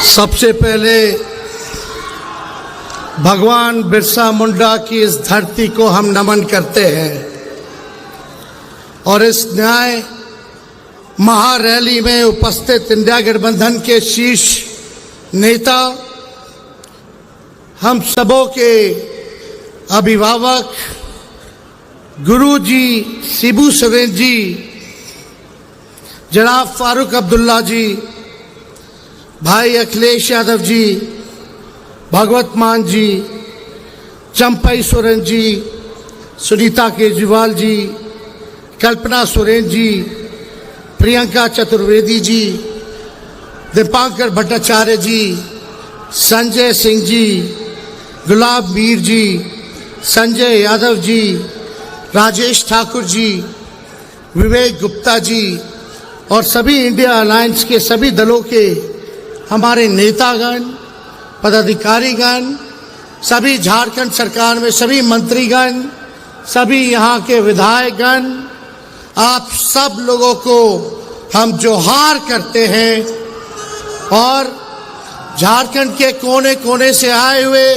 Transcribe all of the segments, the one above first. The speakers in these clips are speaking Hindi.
सबसे पहले भगवान बिरसा मुंडा की इस धरती को हम नमन करते हैं और इस न्याय महारैली में उपस्थित इंडिया गठबंधन के शीर्ष नेता, हम सबों के अभिभावक गुरुजी शिबू सोरेन जी, जनाब फारूक अब्दुल्ला जी, भाई अखिलेश यादव जी, भगवत मान जी, चंपई सोरेन जी, सुनीता केजरीवाल जी, कल्पना सोरेन जी, प्रियंका चतुर्वेदी जी, दीपांकर भट्टाचार्य जी, संजय सिंह जी, गुलाब मीर जी, संजय यादव जी, राजेश ठाकुर जी, विवेक गुप्ता जी और सभी इंडिया अलायंस के सभी दलों के हमारे नेतागण, पदाधिकारीगण, सभी झारखंड सरकार में सभी मंत्रीगण, सभी यहाँ के विधायकगण, आप सब लोगों को हम जोहार करते हैं और झारखंड के कोने कोने से आए हुए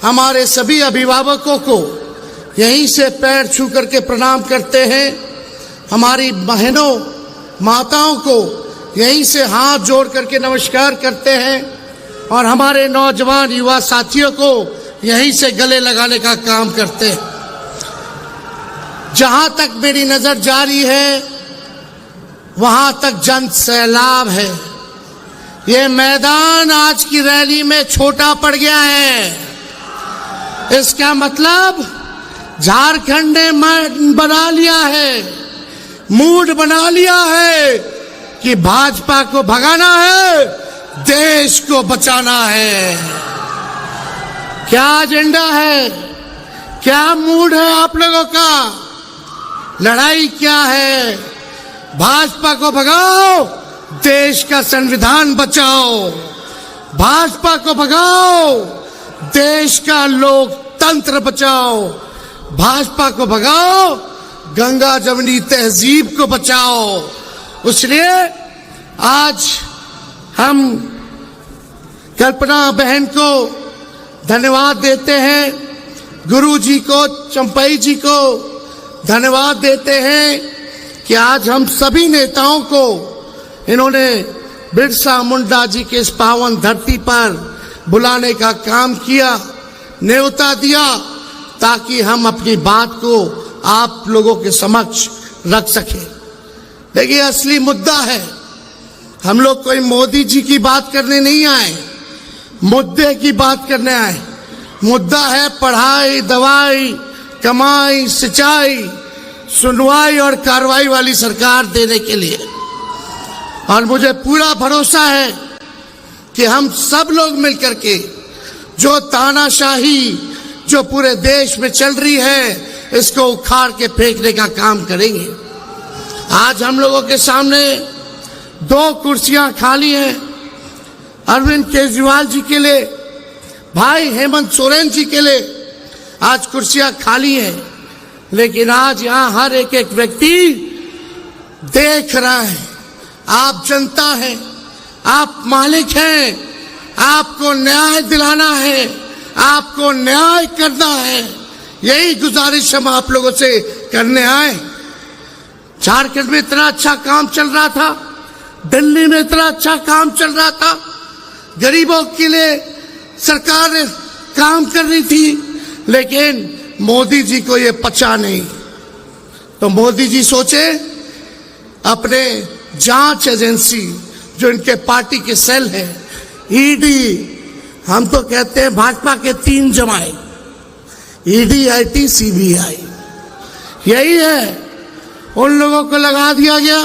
हमारे सभी अभिभावकों को यहीं से पैर छू करके प्रणाम करते हैं। हमारी बहनों माताओं को यहीं से हाथ जोड़ करके नमस्कार करते हैं और हमारे नौजवान युवा साथियों को यहीं से गले लगाने का काम करते हैं। जहां तक मेरी नजर जारी है वहां तक जन सैलाब है। ये मैदान आज की रैली में छोटा पड़ गया है। इसका मतलब झारखंड ने बना लिया है, मूड बना लिया है कि भाजपा को भगाना है, देश को बचाना है। क्या एजेंडा है, क्या मूड है आप लोगों का? लड़ाई क्या है? भाजपा को भगाओ, देश का संविधान बचाओ। भाजपा को भगाओ, देश का लोकतंत्र बचाओ। भाजपा को भगाओ, गंगा जमुनी तहजीब को बचाओ। इसलिए आज हम कल्पना बहन को धन्यवाद देते हैं, गुरु जी को, चंपई जी को धन्यवाद देते हैं कि आज हम सभी नेताओं को इन्होंने बिरसा मुंडा जी के इस पावन धरती पर बुलाने का काम किया, न्योता दिया, ताकि हम अपनी बात को आप लोगों के समक्ष रख सकें। देखिए, असली मुद्दा है, हम लोग कोई मोदी जी की बात करने नहीं आए, मुद्दे की बात करने आए। मुद्दा है पढ़ाई, दवाई, कमाई, सिंचाई, सुनवाई और कार्रवाई वाली सरकार देने के लिए। और मुझे पूरा भरोसा है कि हम सब लोग मिलकर के जो तानाशाही जो पूरे देश में चल रही है, इसको उखाड़ के फेंकने का काम करेंगे। आज हम लोगों के सामने 2 कुर्सियां खाली हैं, अरविंद केजरीवाल जी के लिए, भाई हेमंत सोरेन जी के लिए आज कुर्सियां खाली हैं। लेकिन आज यहां हर एक व्यक्ति देख रहा है, आप जनता हैं, आप मालिक हैं, आपको न्याय दिलाना है, आपको न्याय करना है। यही गुजारिश हम आप लोगों से करने आए। झारखंड में इतना अच्छा काम चल रहा था, दिल्ली में इतना अच्छा काम चल रहा था, गरीबों के लिए सरकार काम कर रही थी, लेकिन मोदी जी को ये पचा नहीं। तो मोदी जी सोचे अपने जांच एजेंसी जो इनके पार्टी के सेल है, ईडी, हम तो कहते हैं भाजपा के 3 जमाए, ईडी, आईटी, सीबीआई, यही है, उन लोगों को लगा दिया गया।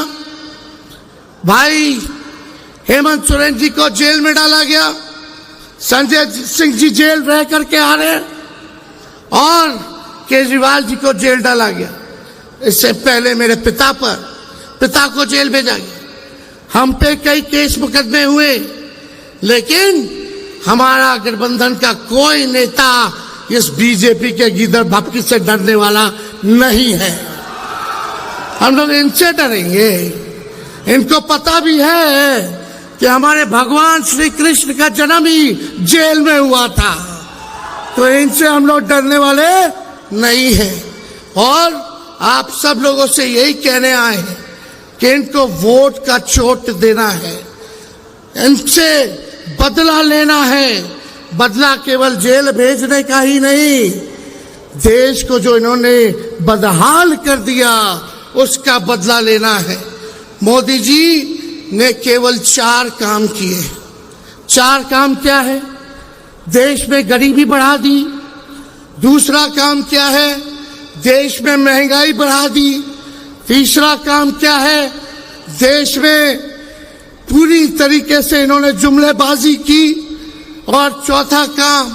भाई हेमंत सोरेन जी को जेल में डाला गया, संजय सिंह जी जेल रह करके आ रहे हैं और केजरीवाल जी को जेल डाला गया। इससे पहले मेरे पिता को जेल भेजा गया। हम पे कई केस मुकदमे हुए, लेकिन हमारा गठबंधन का कोई नेता इस बीजेपी के गीदड़ भपकी से डरने वाला नहीं है। हम लोग इनसे डरेंगे। इनको पता भी है कि कि हमारे भगवान श्री कृष्ण का जन्म ही जेल में हुआ था। तो इनसे हम लोग डरने वाले नहीं हैं। और आप सब लोगों से यही कहने आए हैं कि इनको वोट का चोट देना है, इनसे बदला लेना है। बदला केवल जेल भेजने का ही नहीं, देश को जो इन्होंने बदहाल कर दिया उसका बदला लेना है। मोदी जी ने केवल 4 काम किए। 4 काम क्या है? देश में गरीबी बढ़ा दी। दूसरा काम क्या है? देश में महंगाई बढ़ा दी। तीसरा काम क्या है? देश में पूरी तरीके से इन्होंने जुमलेबाजी की। और चौथा काम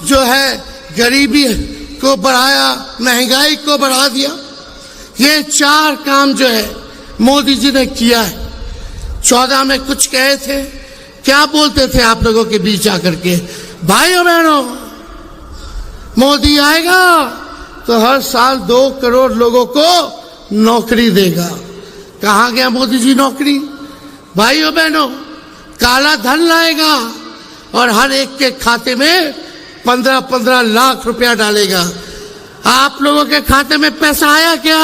जो है गरीबी को बढ़ाया, महंगाई को बढ़ा दिया। ये 4 काम जो है मोदी जी ने किया है। 14 में कुछ कहे थे, क्या बोलते थे आप लोगों के बीच आकर के? भाइयों बहनों, मोदी आएगा तो हर साल 2 करोड़ लोगों को नौकरी देगा। कहाँ गया मोदी जी नौकरी? भाइयों बहनों, काला धन लाएगा और हर एक के खाते में 15-15 लाख रुपया डालेगा। आप लोगों के खाते में पैसा आया क्या?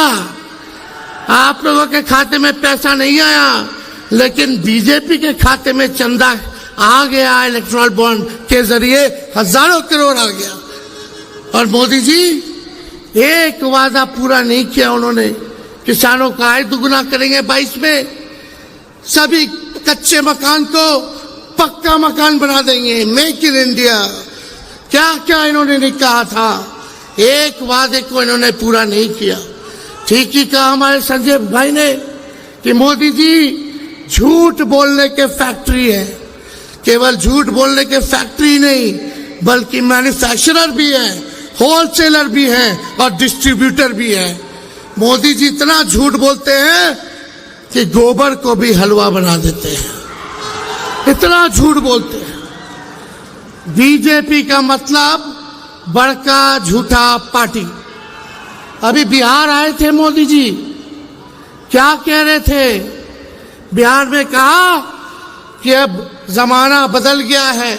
आप लोगों के खाते में पैसा नहीं आया, लेकिन बीजेपी के खाते में चंदा आ गया। इलेक्ट्रल बॉन्ड के जरिए हजारों करोड़ आ गया। और मोदी जी एक वादा पूरा नहीं किया उन्होंने। किसानों का आय दुगुना करेंगे 22 में, सभी कच्चे मकान को पक्का मकान बना देंगे, मेक इन इंडिया। क्या क्या इन्होंने नहीं कहा था, एक वादे को इन्होंने पूरा नहीं किया। ठीक ही कहा हमारे संजय भाई ने कि मोदी जी झूठ बोलने के फैक्ट्री है। केवल झूठ बोलने के फैक्ट्री नहीं, बल्कि मैन्युफैक्चरर भी है, होलसेलर भी है और डिस्ट्रीब्यूटर भी है। मोदी जी इतना झूठ बोलते हैं कि गोबर को भी हलवा बना देते हैं, इतना झूठ बोलते हैं। बीजेपी का मतलब बड़का झूठा पार्टी। अभी बिहार आए थे मोदी जी, क्या कह रहे थे? बिहार में कहा कि अब जमाना बदल गया है,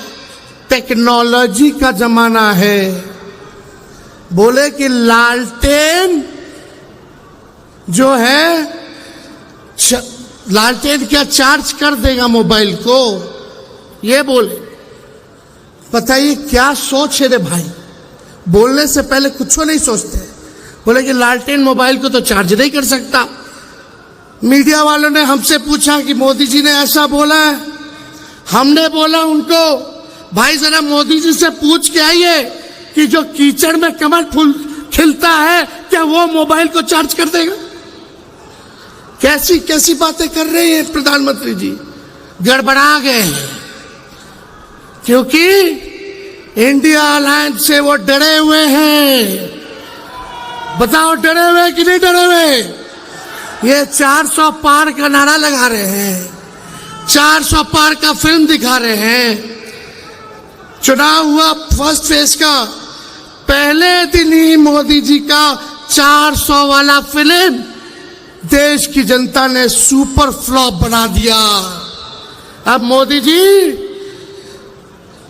टेक्नोलॉजी का जमाना है। बोले कि लालटेन जो है, लालटेन क्या चार्ज कर देगा मोबाइल को, ये बोले। बताइए क्या सोच है रे भाई, बोलने से पहले कुछ नहीं सोचते। बोले कि लालटेन मोबाइल को तो चार्ज नहीं कर सकता। मीडिया वालों ने हमसे पूछा कि मोदी जी ने ऐसा बोला है। हमने बोला उनको, भाई जरा मोदी जी से पूछ के आइए कि जो कीचड़ में कमल फूल खिलता है क्या वो मोबाइल को चार्ज कर देगा? कैसी कैसी बातें कर रहे हैं प्रधानमंत्री जी, गड़बड़ा गए हैं। क्योंकि इंडिया अलायंस से वो डरे हुए हैं। बताओ डरे हुए कि नहीं डरे हुए? ये 400 पार का नारा लगा रहे हैं, 400 पार का फिल्म दिखा रहे हैं। चुनाव हुआ फर्स्ट फेज का, पहले दिन ही मोदी जी का 400 वाला फिल्म देश की जनता ने सुपर फ्लॉप बना दिया। अब मोदी जी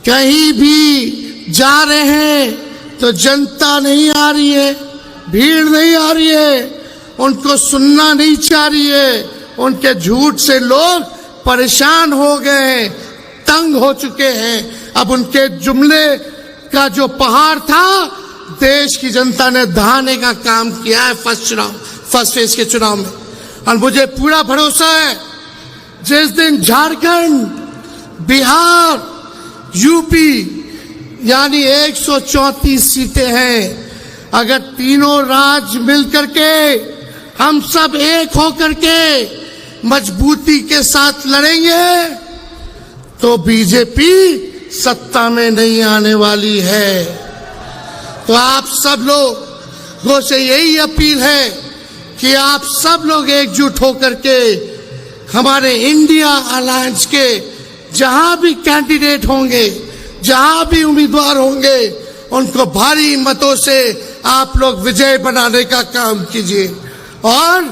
कहीं भी जा रहे हैं तो जनता नहीं आ रही है, भीड़ नहीं आ रही है, उनको सुनना नहीं चाह रही है। उनके झूठ से लोग परेशान हो गए हैं, तंग हो चुके हैं। अब उनके जुमले का जो पहाड़ था, देश की जनता ने दहाने का काम किया है फर्स्ट फेज के चुनाव में। और मुझे पूरा भरोसा है जिस दिन झारखंड, बिहार, यूपी यानी 134 सीटें हैं, अगर तीनों राज्य मिलकर के हम सब एक होकर के मजबूती के साथ लड़ेंगे तो बीजेपी सत्ता में नहीं आने वाली है। तो आप सब लोगों से यही अपील है कि आप सब लोग एकजुट होकर के हमारे इंडिया अलायंस के जहां भी कैंडिडेट होंगे, जहां भी उम्मीदवार होंगे, उनको भारी मतों से आप लोग विजय बनाने का काम कीजिए। और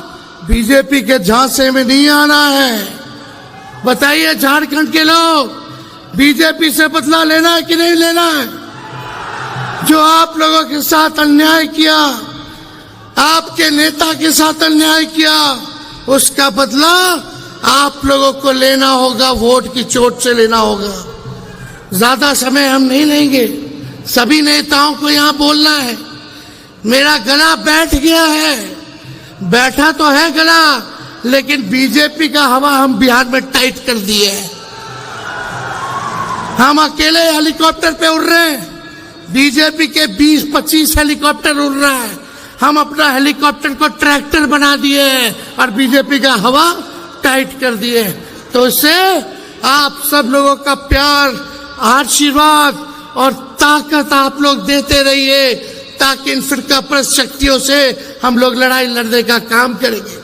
बीजेपी के झांसे में नहीं आना है। बताइए झारखंड के लोग, बीजेपी से बदला लेना है कि नहीं लेना है? जो आप लोगों के साथ अन्याय किया, आपके नेता के साथ अन्याय किया, उसका बदला आप लोगों को लेना होगा, वोट की चोट से लेना होगा। ज्यादा समय हम नहीं लेंगे, सभी नेताओं को यहां बोलना है। मेरा गला बैठ गया है, बैठा तो है गला, लेकिन बीजेपी का हवा हम बिहार में टाइट कर दिए है। हम अकेले हेलीकॉप्टर पे उड़ रहे हैं, बीजेपी के 20-25 हेलीकॉप्टर उड़ रहा है। हम अपना हेलीकॉप्टर को ट्रैक्टर बना दिए हैं और बीजेपी का हवा टाइट कर दिए। तो इससे आप सब लोगों का प्यार, आशीर्वाद और ताकत आप लोग देते रहिए, ताकि इन फिरकापरस्त शक्तियों से हम लोग लड़ाई लड़ने का काम करेंगे।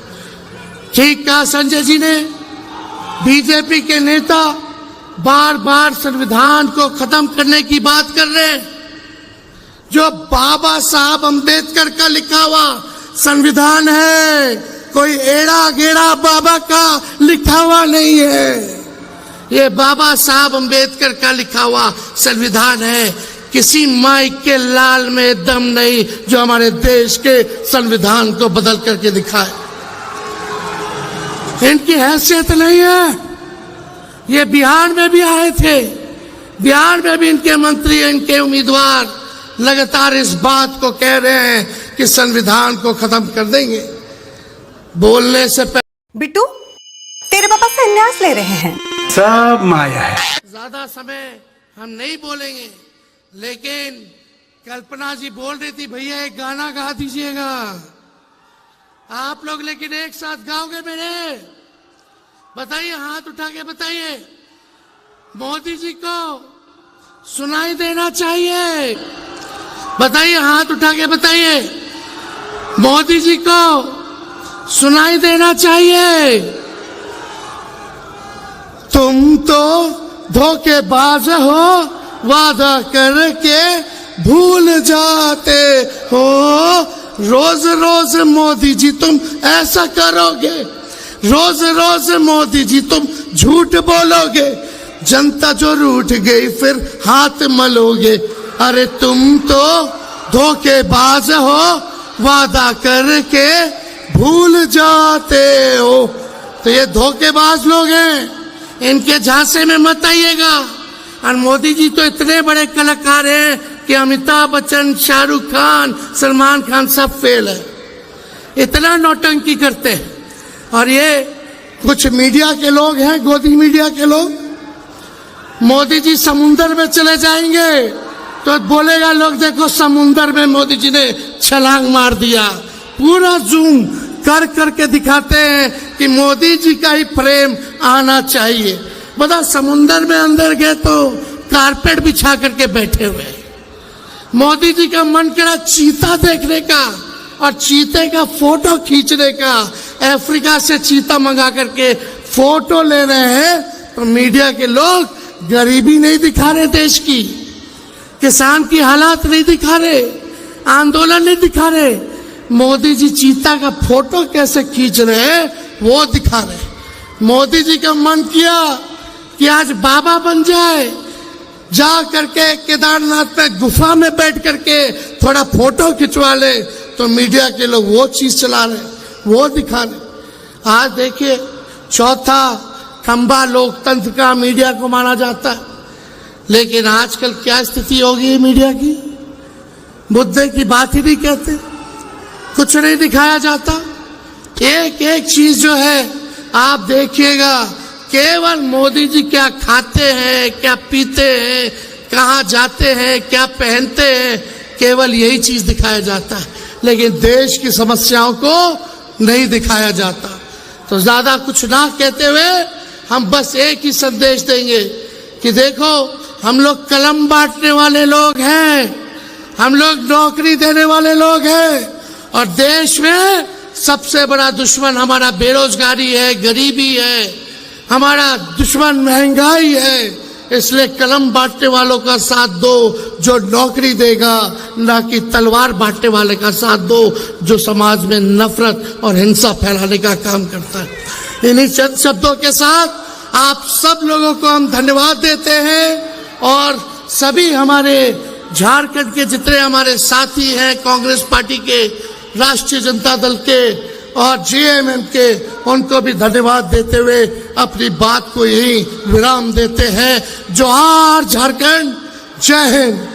ठीक कहा संजय जी ने। बीजेपी के नेता बार बार संविधान को खत्म करने की बात कर रहे हैं। जो बाबा साहब अंबेडकर का लिखा हुआ संविधान है, कोई एड़ा गेड़ा बाबा का लिखा हुआ नहीं है। ये बाबा साहब अंबेडकर का लिखा हुआ संविधान है। किसी माइक के लाल में दम नहीं जो हमारे देश के संविधान को बदल करके दिखाए। इनकी हैसियत नहीं है। ये बिहार में भी आए थे, बिहार में भी इनके मंत्री, इनके उम्मीदवार लगातार इस बात को कह रहे हैं कि संविधान को खत्म कर देंगे। बोलने से पहले बिट्टू, तेरे पापा संन्यास ले रहे हैं। सब माया है। ज्यादा समय हम नहीं बोलेंगे, लेकिन कल्पना जी बोल रही थी भैया एक गाना गा दीजिएगा आप लोग, लेकिन एक साथ गाओगे मेरे? बताइए, हाथ उठा के बताइए। मोदी जी को सुनाई देना चाहिए। बताइए, हाथ उठा के बताइए। मोदी जी को सुनाई देना चाहिए। तुम तो धोखेबाज हो, वादा करके भूल जाते हो। रोज रोज मोदी जी तुम ऐसा करोगे, रोज रोज मोदी जी तुम झूठ बोलोगे, जनता जो रूठ गई फिर हाथ मलोगे। अरे तुम तो धोखेबाज हो, वादा करके भूल जाते हो। तो ये धोखेबाज लोग हैं, इनके झांसे में मत आइएगा। और मोदी जी तो इतने बड़े कलाकार हैं कि अमिताभ बच्चन, शाहरुख खान, सलमान खान सब फेल है, इतना नौटंकी करते हैं। और ये कुछ मीडिया के लोग हैं, गोदी मीडिया के लोग, मोदी जी समुंदर में चले जाएंगे तो बोलेगा लोग देखो समुंदर में मोदी जी ने छलांग मार दिया। पूरा जूम कर करके दिखाते हैं कि मोदी जी का ही फ्रेम आना चाहिए। बता, समुंदर में अंदर गए तो कारपेट बिछा करके बैठे हुए। मोदी जी का मन करा चीता देखने का और चीते का फोटो खींचने का। अफ्रीका से चीता मंगा करके फोटो ले रहे हैं तो मीडिया के लोग गरीबी नहीं दिखा रहे, देश की किसान की हालात नहीं दिखा रहे, आंदोलन नहीं दिखा रहे। मोदी जी चीता का फोटो कैसे खींच रहे हैं वो दिखा रहे। मोदी जी का मन किया कि आज बाबा बन जाए, जा करके केदारनाथ में गुफा में बैठ करके थोड़ा फोटो खिंचवा ले, तो मीडिया के लोग वो चीज चला रहे, वो दिखा रहे। आज देखिए, चौथा खंबा लोकतंत्र का मीडिया को माना जाता है, लेकिन आजकल क्या स्थिति होगी मीडिया की? मुद्दे की बात ही नहीं कहते, कुछ नहीं दिखाया जाता। एक एक चीज जो है आप देखिएगा, केवल मोदी जी क्या खाते हैं, क्या पीते हैं, कहाँ जाते हैं, क्या पहनते हैं, केवल यही चीज दिखाया जाता है, लेकिन देश की समस्याओं को नहीं दिखाया जाता। तो ज्यादा कुछ ना कहते हुए हम बस एक ही संदेश देंगे कि देखो, हम लोग कलम बांटने वाले लोग हैं, हम लोग नौकरी देने वाले लोग हैं, और देश में सबसे बड़ा दुश्मन हमारा बेरोजगारी है, गरीबी है, हमारा दुश्मन महंगाई है। इसलिए कलम बांटने वालों का साथ दो जो नौकरी देगा, ना कि तलवार बांटने वाले का साथ दो जो समाज में नफरत और हिंसा फैलाने का काम करता है। इन्हीं चंद शब्दों के साथ आप सब लोगों को हम धन्यवाद देते हैं और सभी हमारे झारखंड के जितने हमारे साथी हैं, कांग्रेस पार्टी के, राष्ट्रीय जनता दल के और जेएमएम के, उनको भी धन्यवाद देते हुए अपनी बात को यही विराम देते हैं। जोहार झारखंड, जय हिंद।